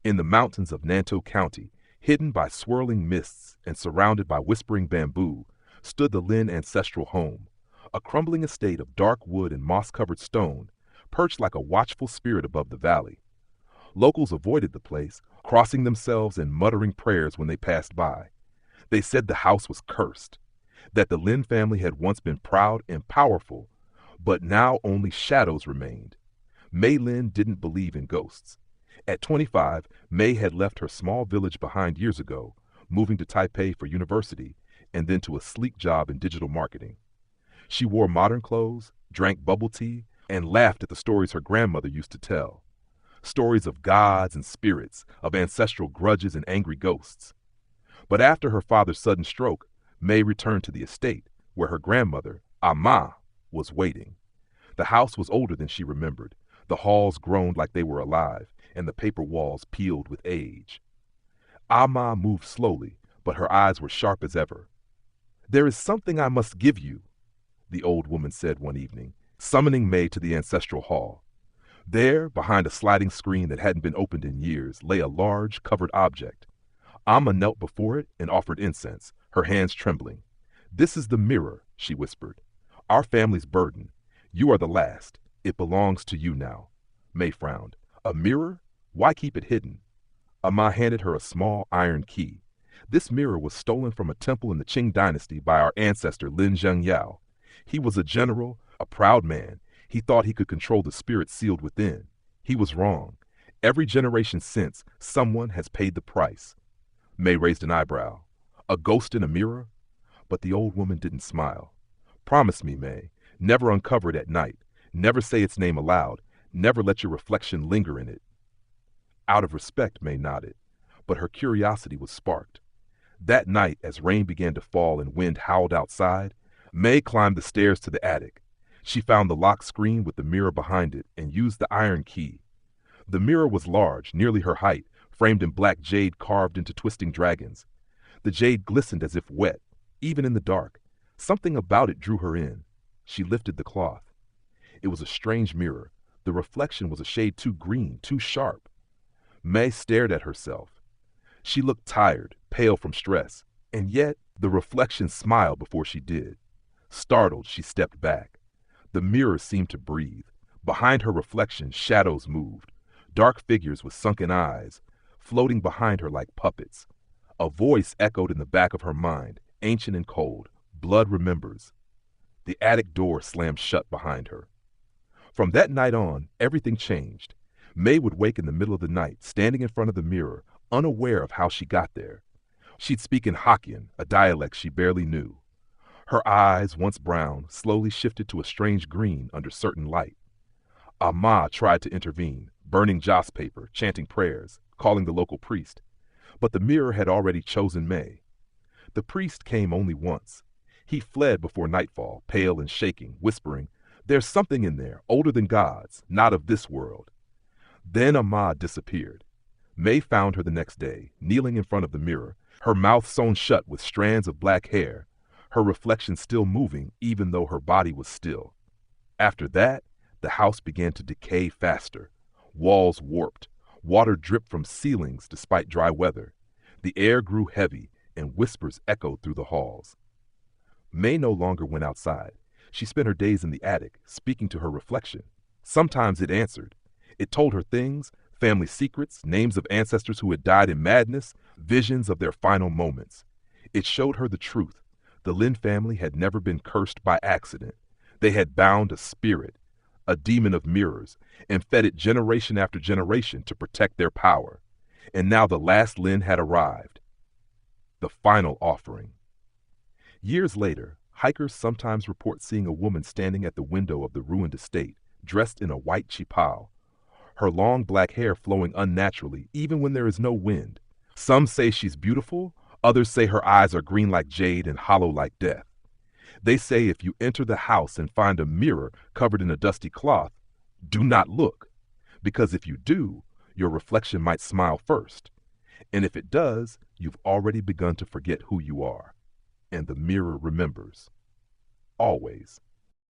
In the mountains of Nantou County, hidden by swirling mists and surrounded by whispering bamboo, stood the Lin ancestral home, a crumbling estate of dark wood and moss-covered stone, perched like a watchful spirit above the valley. Locals avoided the place, crossing themselves and muttering prayers when they passed by. They said the house was cursed, that the Lin family had once been proud and powerful, but now only shadows remained. Mei Lin didn't believe in ghosts. At 25, Mei had left her small village behind years ago, moving to Taipei for university and then to a sleek job in digital marketing. She wore modern clothes, drank bubble tea, and laughed at the stories her grandmother used to tell. Stories of gods and spirits, of ancestral grudges and angry ghosts. But after her father's sudden stroke, Mei returned to the estate, where her grandmother, Ama, was waiting. The house was older than she remembered. The halls groaned like they were alive, and the paper walls peeled with age. Ama moved slowly, but her eyes were sharp as ever. "There is something I must give you," the old woman said one evening, summoning Mei to the ancestral hall. There, behind a sliding screen that hadn't been opened in years, lay a large, covered object. Amma knelt before it and offered incense, her hands trembling. "This is the mirror," she whispered. "Our family's burden. You are the last. It belongs to you now." Mei frowned. "A mirror? Why keep it hidden?" Amma handed her a small iron key. "This mirror was stolen from a temple in the Qing dynasty by our ancestor Lin Zhengyao. He was a general, a proud man. He thought he could control the spirit sealed within. He was wrong. Every generation since, someone has paid the price." Mei raised an eyebrow. "A ghost in a mirror?" But the old woman didn't smile. "Promise me, Mei, never uncover it at night. Never say its name aloud. Never let your reflection linger in it." Out of respect, Mei nodded, but her curiosity was sparked. That night, as rain began to fall and wind howled outside, Mei climbed the stairs to the attic. She found the locked screen with the mirror behind it and used the iron key. The mirror was large, nearly her height, framed in black jade carved into twisting dragons. The jade glistened as if wet, even in the dark. Something about it drew her in. She lifted the cloth. It was a strange mirror. The reflection was a shade too green, too sharp. Mei stared at herself. She looked tired, pale from stress, and yet the reflection smiled before she did. Startled, she stepped back. The mirror seemed to breathe. Behind her reflection, shadows moved. Dark figures with sunken eyes, floating behind her like puppets. A voice echoed in the back of her mind, ancient and cold. "Blood remembers." The attic door slammed shut behind her. From that night on, everything changed. Mei would wake in the middle of the night, standing in front of the mirror, unaware of how she got there. She'd speak in Hokkien, a dialect she barely knew. Her eyes, once brown, slowly shifted to a strange green under certain light. Amma tried to intervene, burning joss paper, chanting prayers, calling the local priest. But the mirror had already chosen Mei. The priest came only once. He fled before nightfall, pale and shaking, whispering, "There's something in there, older than gods, not of this world." Then Amma disappeared. Mei found her the next day, kneeling in front of the mirror, her mouth sewn shut with strands of black hair, her reflection still moving even though her body was still. After that, the house began to decay faster. Walls warped. Water dripped from ceilings despite dry weather. The air grew heavy, and whispers echoed through the halls. Mei no longer went outside. She spent her days in the attic, speaking to her reflection. Sometimes it answered. It told her things, family secrets, names of ancestors who had died in madness, visions of their final moments. It showed her the truth. The Lin family had never been cursed by accident. They had bound a spirit, a demon of mirrors, and fed it generation after generation to protect their power. And now the last Lin had arrived. The final offering. Years later, hikers sometimes report seeing a woman standing at the window of the ruined estate, dressed in a white qipao, her long black hair flowing unnaturally even when there is no wind. Some say she's beautiful, others say her eyes are green like jade and hollow like death. They say if you enter the house and find a mirror covered in a dusty cloth, do not look, because if you do, your reflection might smile first. And if it does, you've already begun to forget who you are. And the mirror remembers. Always.